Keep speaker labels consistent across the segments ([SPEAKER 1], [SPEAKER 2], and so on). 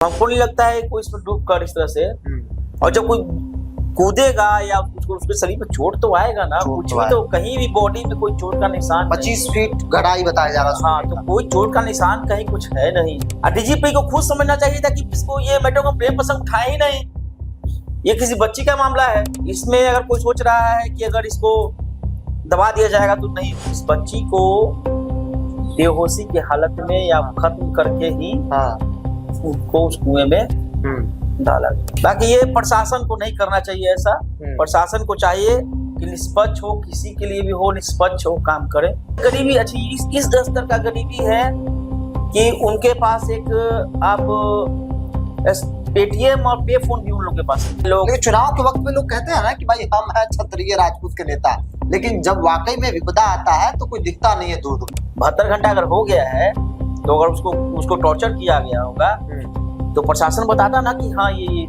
[SPEAKER 1] हमको नहीं लगता है कोई इसमें डूब कर इस तरह से। और जब कोई कूदेगा या उसको उसके शरीर में चोट तो आएगा ना, कुछ भी तो कहीं भी बॉडी में कोई चोट का निशान
[SPEAKER 2] 25 फीट गहराई बताया जा रहा है।
[SPEAKER 1] हाँ, तो कोई चोट का निशान कहीं कुछ है नहीं। डीजीपी को खुद समझना चाहिए था कि इसको ये मैटर को प्रेम प्रसंग उठाए ही नहीं। ये किसी बच्ची का मामला है। इसमें अगर कोई सोच रहा है कि अगर इसको दबा दिया जाएगा तो नहीं, इस बच्ची को बेहोशी की हालत में या खत्म करके ही उसको उस कुएं में डाला गया। बाकी ये प्रशासन को नहीं करना चाहिए ऐसा। प्रशासन को चाहिए कि निष्पक्ष हो, किसी के लिए भी हो निष्पक्ष हो, काम करे। गरीबी अच्छी इस स्तर का गरीबी है कि उनके पास एक आप पेटीएम और पे फोन भी उन लोगों के पास
[SPEAKER 2] लोग चुनाव के वक्त में लोग कहते हैं ना कि भाई हम हैं क्षत्रिय राजपूत के नेता, लेकिन जब वाकई में विपदा आता है तो कोई दिखता नहीं है दूर दूर।
[SPEAKER 1] 72 घंटा अगर हो गया है तो अगर उसको टॉर्चर किया गया होगा तो प्रशासन बताता ना कि हाँ ये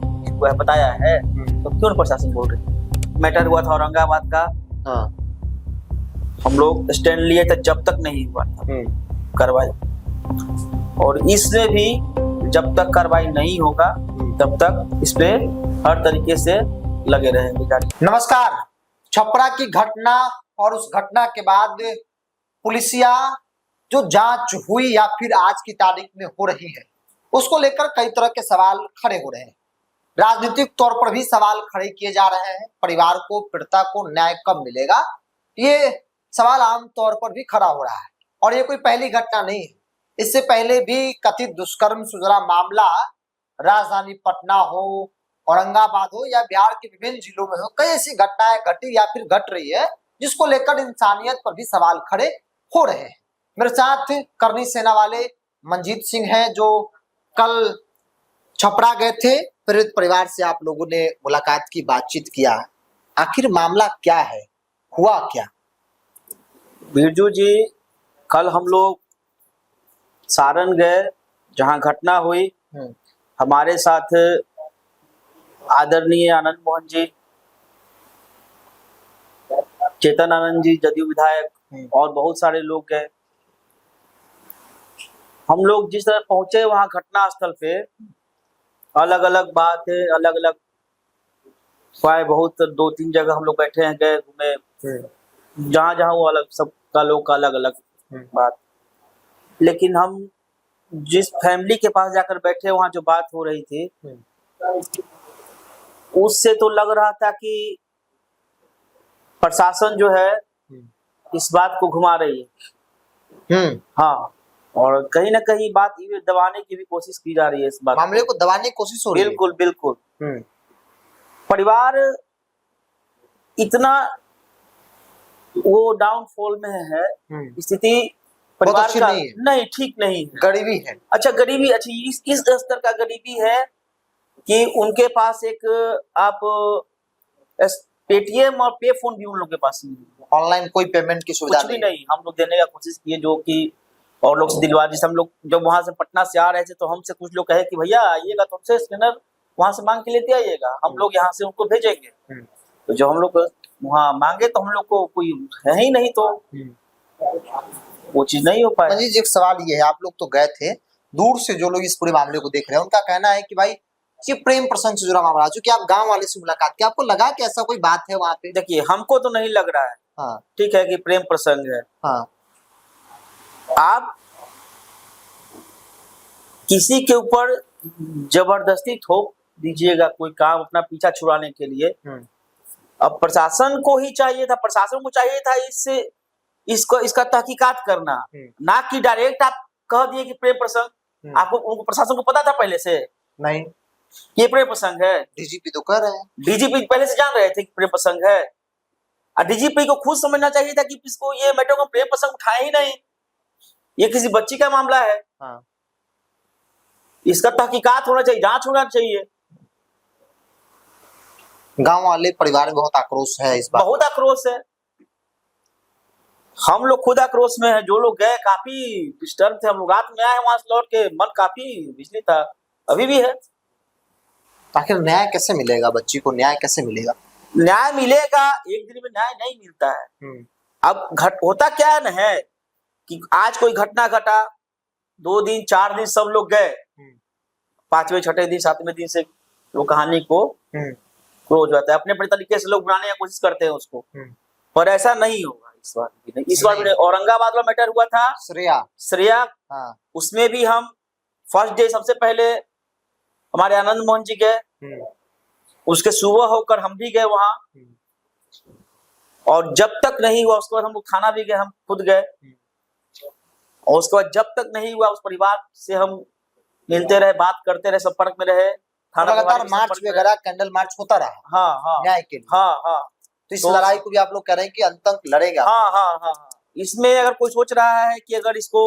[SPEAKER 1] बताया है, तो क्यों प्रशासन बोल रहे। मैटर हुआ था औरंगाबाद का, हम लोग स्टैंड लिए थे जब तक नहीं हुआ था कार्रवाई, और इसमें भी जब तक कार्रवाई नहीं होगा तब तक इस पे हर तरीके से लगे रहेंगे।
[SPEAKER 2] नमस्कार। छपरा की घटना और उस घटना के बाद पुलिसिया जो जांच हुई या फिर आज की तारीख में हो रही है, उसको लेकर कई तरह के सवाल खड़े हो रहे हैं। राजनीतिक तौर पर भी सवाल खड़े किए जा रहे हैं। परिवार को, पीड़िता को न्याय कब मिलेगा, ये सवाल आम तौर पर भी खड़ा हो रहा है। और ये कोई पहली घटना नहीं है। इससे पहले भी कथित दुष्कर्म से जुड़ा मामला राजधानी पटना हो, औरंगाबाद हो या बिहार के विभिन्न जिलों में हो, कई ऐसी घटनाएं घटी या फिर घट रही है जिसको लेकर इंसानियत पर भी सवाल खड़े हो रहे हैं। मेरे साथ करनी सेना वाले मंजीत सिंह हैं जो कल छपरा गए थे। पीड़ित परिवार से आप लोगों ने मुलाकात की, बातचीत किया, आखिर मामला क्या है, हुआ क्या?
[SPEAKER 1] बिरजू जी, कल हम लोग सारण गए जहां घटना हुई। हमारे साथ आदरणीय आनंद मोहन जी, चेतन आनंद जी जदयू विधायक और बहुत सारे लोग गए। हम लोग जिस तरह पहुंचे वहां घटना स्थल पे, अलग अलग बात है, अलग अलग बहुत 2-3 जगह हम लोग बैठे हैं, गए घूमे, जहां जहां वो अलग सबका लोग का अलग अलग बात। लेकिन हम जिस फैमिली के पास जाकर बैठे वहां जो बात हो रही थी उससे तो लग रहा था कि प्रशासन जो है इस बात को घुमा रही है। हाँ, और कहीं ना कहीं बात ये दबाने की भी कोशिश की जा रही है। इस बात
[SPEAKER 2] मामले को दबाने की कोशिश हो रही है।
[SPEAKER 1] बिल्कुल बिल्कुल। परिवार इतना वो डाउनफॉल में है, स्थिति परिवार का नहीं ठीक नहीं,
[SPEAKER 2] गरीबी है।
[SPEAKER 1] अच्छा गरीबी अच्छी इस स्तर का गरीबी है कि उनके पास एक आप पेटीएम और पे फोन भी उन लोगों के पास नहीं,
[SPEAKER 2] ऑनलाइन कोई पेमेंट की सुविधा
[SPEAKER 1] कुछ भी नहीं। हम लोग देने का कोशिश किए, जो कि और लोग से दिलवा। जैसे हम लोग जब वहां से पटना से आ रहे थे तो हमसे कुछ लोग कहे कि भैया आइएगा, तुमसे स्कैनर वहां से मांग के लेते आइएगा, हम लोग यहाँ से उनको भेजेंगे। तो जब हम लोग वहाँ मांगे तो हम लोग को कोई है ही नहीं, तो वो चीज नहीं हो पाया।
[SPEAKER 2] एक सवाल ये है, आप लोग तो गए थे, दूर से जो लोग इस पूरे मामले को देख रहे हैं उनका कहना है कि भाई ये प्रेम प्रसंग से जुड़ा मामला, जो कि आप गांव वाले से मुलाकात की, आपको लगा कि ऐसा कोई बात है वहां पे?
[SPEAKER 1] देखिए, हमको तो नहीं लग रहा है ठीक है कि प्रेम प्रसंग है। आप किसी के ऊपर जबरदस्ती थोप दीजिएगा कोई काम अपना पीछा छुड़ाने के लिए। अब प्रशासन को ही चाहिए था, प्रशासन को चाहिए था इसका तहकीकात करना, ना कि डायरेक्ट आप कह दिए कि प्रेम प्रसंग। आपको उनको प्रशासन को पता था पहले से
[SPEAKER 2] नहीं
[SPEAKER 1] ये प्रेम प्रसंग है?
[SPEAKER 2] डीजीपी तो कह रहे हैं,
[SPEAKER 1] डीजीपी पहले से जान रहे थे कि प्रेम प्रसंग है। और डीजीपी को खुद समझना चाहिए था कि इसको ये मैटर को प्रेम प्रसंग उठाए ही नहीं। ये किसी बच्ची का मामला है। इसका तहकीकात होना चाहिए, जांच होना चाहिए।
[SPEAKER 2] गांव वाले परिवार में बहुत आक्रोश है इस बात,
[SPEAKER 1] बहुत आक्रोश है। हम लोग खुद आक्रोश में है। जो लोग गए काफी डिस्टर्ब थे, हम लोग रात में आए वहां से लौट के, मन काफी बिजली था, अभी भी है।
[SPEAKER 2] आखिर न्याय कैसे मिलेगा? बच्ची को न्याय कैसे मिलेगा?
[SPEAKER 1] न्याय मिलेगा, एक दिन में न्याय नहीं मिलता है। अब होता क्या है कि आज कोई घटना घटा, 2 दिन 4 दिन सब लोग गए, 5वें 6ठे दिन 7वें दिन से वो कहानी को क्लोज हो जाता है। अपने अपने तरीके से लोग बनाने की कोशिश करते हैं उसको, पर ऐसा नहीं होगा इस बार भी नहीं। इस बार भी नहीं। औरंगाबाद वाला मैटर हुआ था श्रेया,
[SPEAKER 2] हाँ।
[SPEAKER 1] उसमें भी हम फर्स्ट डे सबसे पहले हमारे आनंद मोहन जी गए, उसके सुबह होकर हम भी गए वहां, और जब तक नहीं हुआ उसके बाद हम लोग थाना भी गए, हम खुद गए, और उसके बाद जब तक नहीं हुआ उस परिवार से हम मिलते रहे, बात करते रहे, संपर्क में रहे। थाना
[SPEAKER 2] लगातार मार्च वगैरह, कैंडल मार्च होता रहा।
[SPEAKER 1] हाँ हाँ
[SPEAKER 2] न्याय के लिए।
[SPEAKER 1] हाँ हाँ।
[SPEAKER 2] तो इस लड़ाई को भी आप लोग कह रहे हैं कि अंत तक लड़ेगा।
[SPEAKER 1] हाँ हाँ हाँ हाँ। इसमें अगर कोई सोच रहा है कि अगर इसको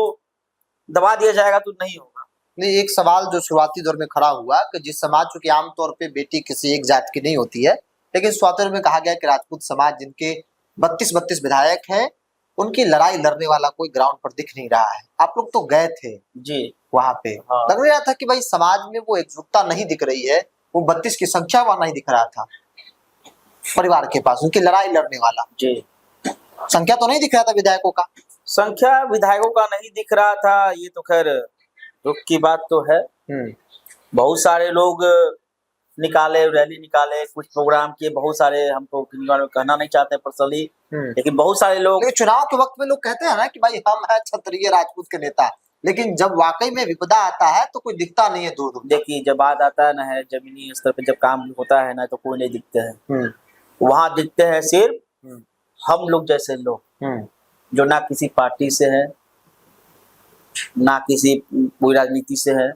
[SPEAKER 1] दबा दिया जाएगा तो नहीं होगा।
[SPEAKER 2] नहीं, एक सवाल जो शुरुआती दौर में खड़ा हुआ कि जिस समाज चूंकि आमतौर पे बेटी किसी एक जात की नहीं होती है, लेकिन शुरुआती दौर में कहा गया कि राजपूत समाज जिनके 32 विधायक हैं, उनकी लड़ाई लड़ने वाला कोई ग्राउंड पर दिख नहीं रहा है। आप लोग तो गए थे
[SPEAKER 1] जी
[SPEAKER 2] वहां पे,
[SPEAKER 1] हाँ।
[SPEAKER 2] लग रहा था कि भाई समाज में वो एकजुटता नहीं दिख रही है, वो 32 की संख्या वहां नहीं दिख रहा था परिवार के पास, उनकी लड़ाई लड़ने वाला
[SPEAKER 1] जी।
[SPEAKER 2] संख्या तो नहीं दिख रहा था विधायकों का,
[SPEAKER 1] संख्या विधायकों का नहीं दिख रहा था, ये तो खैर दुख की बात तो है। बहुत सारे लोग निकाले, रैली निकाले, कुछ प्रोग्राम किए, बहुत सारे, हमको कहना नहीं चाहते पर्सनली, लेकिन बहुत सारे लोग
[SPEAKER 2] चुनाव के वक्त में लोग कहते हैं ना कि भाई हम है क्षत्रिय राजपूत के नेता, लेकिन जब वाकई में विपदा आता है तो कोई दिखता नहीं है दूर दूर।
[SPEAKER 1] देखिए जब बात आता है ना, है जमीनी स्तर पे जब काम होता है ना, तो कोई नहीं दिखते हैं। वहां दिखते हैं सिर्फ हम लोग जैसे लोग, जो ना किसी पार्टी से है, ना किसी कोई राजनीति से है,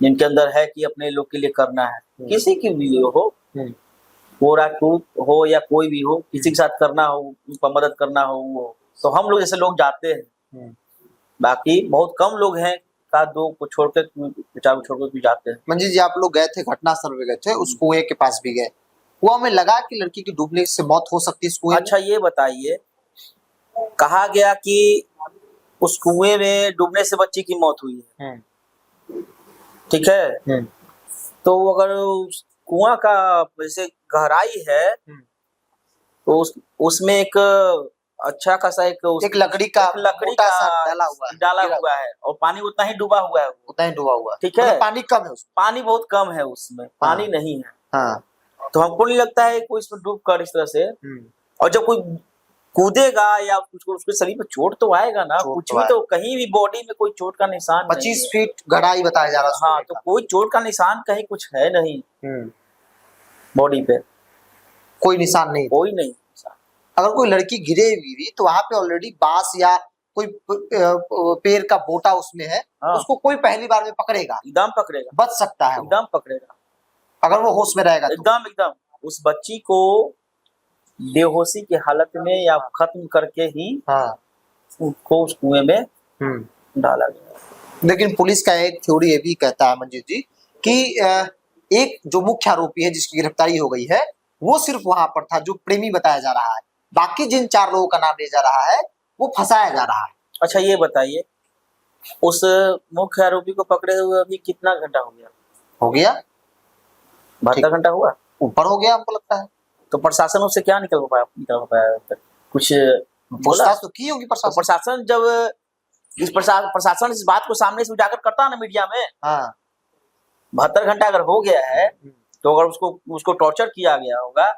[SPEAKER 1] जिनके अंदर है कि अपने लोग के लिए करना है, किसी की भी हो, वो राजपूत हो या कोई भी हो, किसी के साथ करना हो, उनका मदद करना हो, वो तो हम लोग जैसे लोग जाते हैं। बाकी बहुत कम लोग हैं का दो को छोड़कर, चार को छोड़कर भी जाते हैं।
[SPEAKER 2] मंजी जी, आप लोग गए थे, घटनास्थल पे गए थे, उस कुएं के पास भी गए, कुआं में लगा कि लड़की की डूबने से मौत हो सकती है इस कुएं में?
[SPEAKER 1] अच्छा ये बताइए, कहा गया कि उस कुएं में डूबने से बच्ची की मौत हुई है, ठीक है, तो अगर उस कुआं का जैसे गहराई है, तो उसमें एक अच्छा खासा एक
[SPEAKER 2] लकड़ी का
[SPEAKER 1] डाला हुआ है, और पानी उतना ही डूबा हुआ है,
[SPEAKER 2] उतना ही डूबा हुआ है,
[SPEAKER 1] ठीक है,
[SPEAKER 2] मतलब पानी कम है उसमें,
[SPEAKER 1] पानी बहुत कम है उसमें, पानी नहीं है।
[SPEAKER 2] हाँ।
[SPEAKER 1] तो हमको नहीं लगता है कोई इसमें डूब कर इस तरह से, और जब कोई कूदेगा या कुछ उसके शरीर पे चोट तो आएगा ना, कुछ भी तो, कहीं भी बॉडी में कोई चोट का निशान
[SPEAKER 2] 25 फीट गहराई बताया जा रहा है।
[SPEAKER 1] हाँ, तो कोई चोट का निशान कहीं कुछ है नहीं बॉडी पे,
[SPEAKER 2] कोई निशान नहीं,
[SPEAKER 1] कोई नहीं।
[SPEAKER 2] अगर कोई लड़की गिरे भी तो वहां पे ऑलरेडी बांस या कोई पेड़ का बोटा उसमें है, उसको कोई पहली बार में पकड़ेगा, एकदम
[SPEAKER 1] पकड़ेगा,
[SPEAKER 2] बच सकता है,
[SPEAKER 1] एकदम पकड़ेगा,
[SPEAKER 2] अगर वो होश में रहेगा,
[SPEAKER 1] एकदम एकदम। उस बच्ची को बेहोशी की हालत में या खत्म करके ही उसको उस कुएं में डाला गया।
[SPEAKER 2] लेकिन पुलिस का एक थ्योरी ये भी कहता है मंजीत जी कि एक जो मुख्य आरोपी है जिसकी गिरफ्तारी हो गई है, वो सिर्फ वहां पर था, जो प्रेमी बताया जा रहा है, बाकी जिन 4 लोगों का नाम लिया जा रहा है वो फंसाया जा रहा है।
[SPEAKER 1] अच्छा ये बताइए, उस मुख्य आरोपी को पकड़े हुए अभी कितना घंटा हो गया?
[SPEAKER 2] हो गया
[SPEAKER 1] 72 घंटा हुआ,
[SPEAKER 2] ऊपर हो गया हमको लगता है।
[SPEAKER 1] तो प्रशासन उससे क्या निकल पाया कुछ
[SPEAKER 2] पूछताछ तो की होगी प्रशासन।
[SPEAKER 1] तो प्रशासन जब प्रशासन इस बात को सामने से उजागर करता है ना मीडिया में, 72 घंटा अगर हो गया है, तो अगर उसको टॉर्चर किया गया होगा,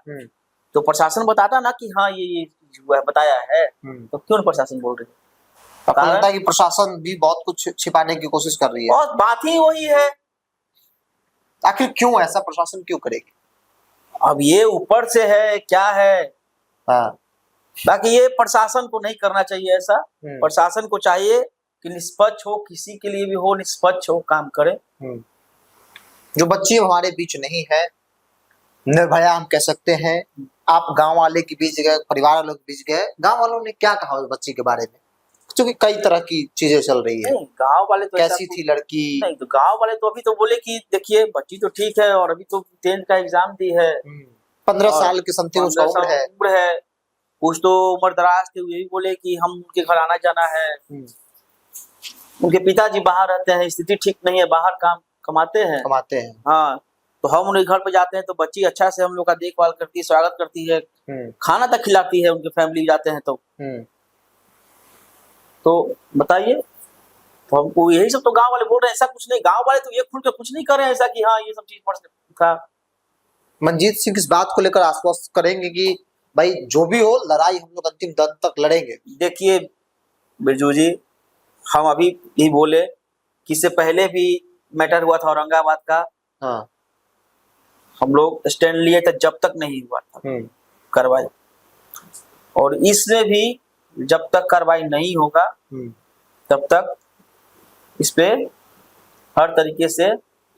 [SPEAKER 1] तो प्रशासन बताता ना कि हाँ ये बताया है, तो क्यों प्रशासन बोल रही है?
[SPEAKER 2] लगता है कि प्रशासन भी बहुत कुछ छिपाने की कोशिश कर रही है,
[SPEAKER 1] और बात ही वही है।
[SPEAKER 2] आखिर क्यों ऐसा प्रशासन क्यों करेगी?
[SPEAKER 1] अब ये ऊपर से है क्या है, बाकी ये प्रशासन को नहीं करना चाहिए ऐसा। प्रशासन को चाहिए कि निष्पक्ष हो, किसी के लिए भी हो, निष्पक्ष हो, काम करे।
[SPEAKER 2] जो बच्ची हमारे बीच नहीं है, निर्भया हम कह सकते हैं, आप गांव वाले के बीच गए, परिवार वालों के बीच गए, गांव वालों ने क्या कहा उस बच्ची के बारे में? क्योंकि कई तरह की चीजें चल रही है।
[SPEAKER 1] गांव वाले तो
[SPEAKER 2] कैसी थी लड़की?
[SPEAKER 1] नहीं, तो गांव वाले तो अभी तो बोले कि देखिए बच्ची तो ठीक है, और अभी तो 10th का एग्जाम दी है,
[SPEAKER 2] 15 साल के समथिंग उसका उम्र है,
[SPEAKER 1] कुछ तो उम्र दराज थे, ये भी बोले कि हम उनके घर आना जाना है, उनके पिताजी बाहर रहते हैं, स्थिति ठीक नहीं है, बाहर काम कमाते हैं। हाँ, तो हम उनके घर पे जाते हैं तो बच्ची अच्छा से हम लोग का देखभाल करती है, स्वागत करती है, खाना तक खिलाती है, उनके फैमिली जाते हैं तो बताइए तो हमको यही सब तो गांव वाले बोल रहे हैं, ऐसा कुछ नहीं। गांव वाले तो ये खुल के कुछ नहीं कर रहे हैं ऐसा कि हाँ ये सब चीज था।
[SPEAKER 2] मंजीत सिंह इस बात को लेकर आश्वस्त करेंगे कि भाई जो भी हो लड़ाई हम लोग अंतिम दम तक लड़ेंगे।
[SPEAKER 1] देखिए बिरजू जी, हम अभी भी बोले कि इससे पहले भी मैटर हुआ था औरंगाबाद का,
[SPEAKER 2] हाँ
[SPEAKER 1] हम लोग स्टैंड लिए थे जब तक नहीं हुआ था कार्रवाई, और इसमें भी जब तक कार्रवाई नहीं होगा तब तक इस पे हर तरीके से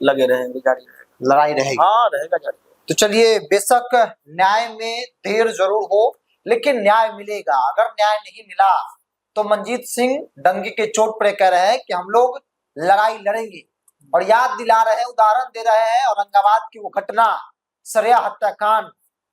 [SPEAKER 1] लगे रहेंगे, जारी रहेगा,
[SPEAKER 2] लड़ाई रहेगी।
[SPEAKER 1] हाँ रहेगा जारी।
[SPEAKER 2] तो चलिए, बेशक न्याय में देर जरूर हो लेकिन न्याय मिलेगा। अगर न्याय नहीं मिला तो मंजीत सिंह डंके के चोट पर कह रहे हैं कि हम लोग लड़ाई लड़ेंगे, और याद दिला रहे हैं, उदाहरण दे रहे हैं औरंगाबाद की वो घटना, सरिया हत्याकांड,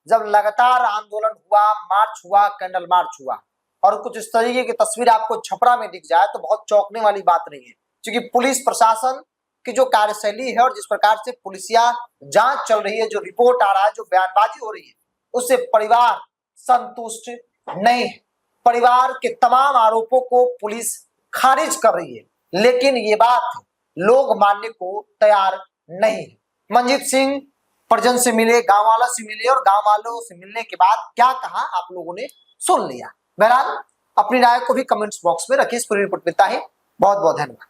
[SPEAKER 2] जब लगातार आंदोलन हुआ, मार्च हुआ, कैंडल मार्च हुआ, और कुछ इस तरीके की तस्वीर आपको छपरा में दिख जाए तो बहुत चौंकने वाली बात नहीं है, क्योंकि पुलिस प्रशासन की जो कार्यशैली है और जिस प्रकार से पुलिसिया जांच चल रही है, जो रिपोर्ट आ रहा है, जो बयानबाजी हो रही है, उससे परिवार संतुष्ट नहीं है। परिवार के तमाम आरोपों को पुलिस खारिज कर रही है, लेकिन ये बात लोग मानने को तैयार नहीं है। मंजीत सिंह परिजन से मिले, गांव वालों से मिले, और गांव वालों से मिलने के बाद क्या कहा आप लोगों ने सुन लिया। बहरहाल अपनी राय को भी कमेंट्स बॉक्स में रखिए। इस पूरी रिपोर्ट में इतना ही। बहुत बहुत धन्यवाद।